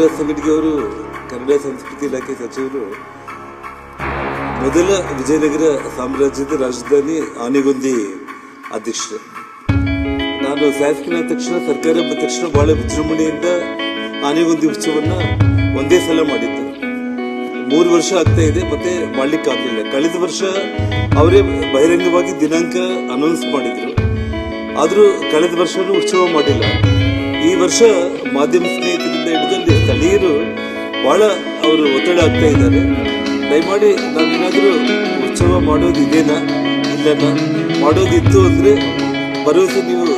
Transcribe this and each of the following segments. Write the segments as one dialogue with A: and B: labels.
A: ಶ್ರೀನಿವಾಸ್ ಸಂಗಡಿಗೆ ಅವರು ಕನ್ನಡ ಸಂಸ್ಕೃತಿ ಇಲಾಖೆ ಸಚಿವರು ಮೊದಲ ವಿಜಯನಗರ ಸಾಮ್ರಾಜ್ಯದ ರಾಜಧಾನಿ ಆನೆಗೊಂದಿ ಅಧ್ಯಕ್ಷರು. ನಾನು ಶಾಸಕನಾದ ತಕ್ಷಣ, ಸರ್ಕಾರ ಬಂದ ತಕ್ಷಣ ಬಹಳ ವಿಜೃಂಭಣೆಯಿಂದ ಆನೆಗೊಂದಿ ಉತ್ಸವನ್ನ ಒಂದೇ ಸಲ ಮಾಡಿದ್ದು. 3 ವರ್ಷ ಆಗ್ತಾ ಇದೆ, ಮತ್ತೆ ಮಾಡ್ಲಿಕ್ಕೆ ಆಗಲಿಲ್ಲ. ಕಳೆದ ವರ್ಷ ಅವರೇ ಬಹಿರಂಗವಾಗಿ ದಿನಾಂಕ ಅನೌನ್ಸ್ ಮಾಡಿದ್ರು, ಆದ್ರೂ ಕಳೆದ ವರ್ಷನೂ ಉತ್ಸವ ಮಾಡಿಲ್ಲ. ಈ ವರ್ಷ ಮಾಧ್ಯಮ ಸ್ನೇಹಿತರಿಂದ ಹಿಡಿದಲ್ಲಿ ಸ್ಥಳೀಯರು ಬಹಳ ಅವರು ಒತ್ತಡ ಆಗ್ತಾ ಇದ್ದಾರೆ. ದಯಮಾಡಿ ನಾವೇನಾದ್ರೂ ಉತ್ಸವ ಮಾಡೋದು ಇದೇನಾ ಇಲ್ಲನ, ಮಾಡೋದಿತ್ತು ಅಂದ್ರೆ ಭರವಸೆ ನೀವು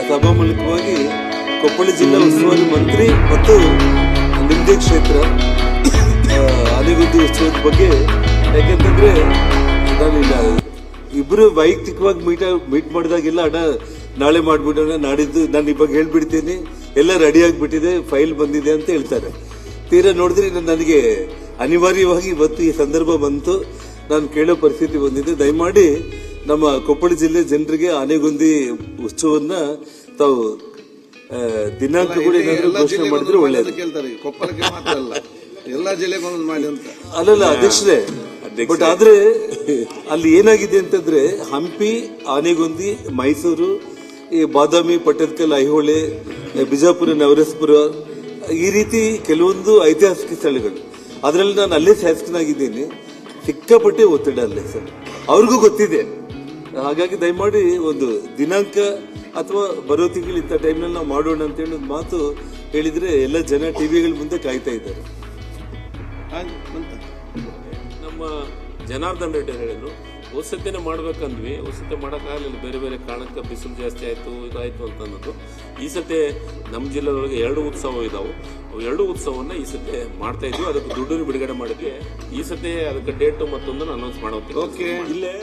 A: ಸಭಾ ಮೂಲಕವಾಗಿ ಕೊಪ್ಪಳ ಜಿಲ್ಲಾ ಉಸ್ತುವಾರಿ ಮಂತ್ರಿ ಮತ್ತು ನಿಮ್ಮದೇ ಕ್ಷೇತ್ರ ಆನೆಗೊಂದಿ ಉತ್ಸವದ ಬಗ್ಗೆ, ಯಾಕೆಂತಂದ್ರೆ ನಾನಿಲ್ಲ ಇಬ್ರು ವೈಯಕ್ತಿಕವಾಗಿ ಮೀಟ್ ಮಾಡಿದಾಗೆಲ್ಲ ಅಣ್ಣ ನಾಳೆ ಮಾಡ್ಬಿಡೋಣ, ನಾಡಿದ್ದು ನಾನು ಇವಾಗ ಹೇಳ್ಬಿಡ್ತೀನಿ, ಎಲ್ಲ ರೆಡಿ ಆಗಿಬಿಟ್ಟಿದೆ, ಫೈಲ್ ಬಂದಿದೆ ಅಂತ ಹೇಳ್ತಾರೆ. ತೀರಾ ನೋಡಿದ್ರೆ ನನಗೆ ಅನಿವಾರ್ಯವಾಗಿ ಇವತ್ತು ಈ ಸಂದರ್ಭ ಬಂತು, ನಾನು ಕೇಳೋ ಪರಿಸ್ಥಿತಿ ಬಂದಿದೆ. ದಯಮಾಡಿ ನಮ್ಮ ಕೊಪ್ಪಳ ಜಿಲ್ಲೆ ಜನರಿಗೆ ಆನೆಗೊಂದಿ ಉತ್ಸವನ್ನ ತಾವು ದಿನಾಂಕ ಕೂಡ ಏನಾದರೂ ಘೋಷಣೆ ಮಾಡಿದ್ರೆ ಒಳ್ಳೆಯದು. ಅಲ್ಲಲ್ಲ ಅಧ್ಯಕ್ಷರೇ, ಬಟ್ ಆದ್ರೆ ಅಲ್ಲಿ ಏನಾಗಿದೆ ಅಂತಂದ್ರೆ ಹಂಪಿ, ಆನೆಗೊಂದಿ, ಮೈಸೂರು, ಈ ಬಾದಾಮಿ, ಪಟ್ಟದಕಲ್, ಐಹೊಳೆ, ಬಿಜಾಪುರ, ನವರಸಪುರ, ಈ ರೀತಿ ಕೆಲವೊಂದು ಐತಿಹಾಸಿಕ ಸ್ಥಳಗಳು. ಅದರಲ್ಲಿ ನಾನು ಅಲ್ಲೇ ಶಾಸಕನಾಗಿದ್ದೀನಿ, ಸಿಕ್ಕಾಪಟ್ಟೆ ಒತ್ತಡ ಅಲ್ಲೇ ಸರ್, ಅವ್ರಿಗೂ ಗೊತ್ತಿದೆ. ಹಾಗಾಗಿ ದಯಮಾಡಿ ಒಂದು ದಿನಾಂಕ ಅಥವಾ ಬರೋ ತಿಂಗಳು ಇಂಥ ಟೈಮ್ನಲ್ಲಿ ನಾವು ಮಾಡೋಣ ಅಂತ ಹೇಳಿ ಒಂದು ಮಾತು ಹೇಳಿದ್ರೆ ಎಲ್ಲ ಜನ ಟಿವಿಗಳ ಮುಂದೆ ಕಾಯ್ತಾ ಇದ್ದಾರೆ.
B: ನಮ್ಮ ಜನಾರ್ದನ್ ರೆಡ್ಡಿ ಹೇಳಿದ್ರು, ಹೊಸತಿನೇ ಮಾಡ್ಬೇಕಂದ್ವಿ, ಹೊಸತಿ ಮಾಡೋಕ್ಕಾಗಲಿಲ್ಲ, ಬೇರೆ ಬೇರೆ ಕಾರಣಕ್ಕೆ ಬಿಸಿಲು ಜಾಸ್ತಿ ಆಯಿತು, ಇದಾಯಿತು ಅಂತ ಅನ್ನೋದು. ಈ ಸತಿ ನಮ್ಮ ಜಿಲ್ಲೆಯೊಳಗೆ 2 ಉತ್ಸವ ಇದಾವೆ. ಅವು 2 ಉತ್ಸವವನ್ನು ಈ ಸತಿ ಮಾಡ್ತಾ ಇದ್ವಿ, ಅದಕ್ಕೆ ದುಡ್ಡನ್ನು ಬಿಡುಗಡೆ ಮಾಡಿದ್ವಿ. ಈ ಸತಿ ಅದಕ್ಕೆ ಡೇಟು ಮತ್ತೊಂದನ್ನು ಅನೌನ್ಸ್ ಮಾಡೋದು.
A: ಓಕೆ,
B: ಇಲ್ಲೇ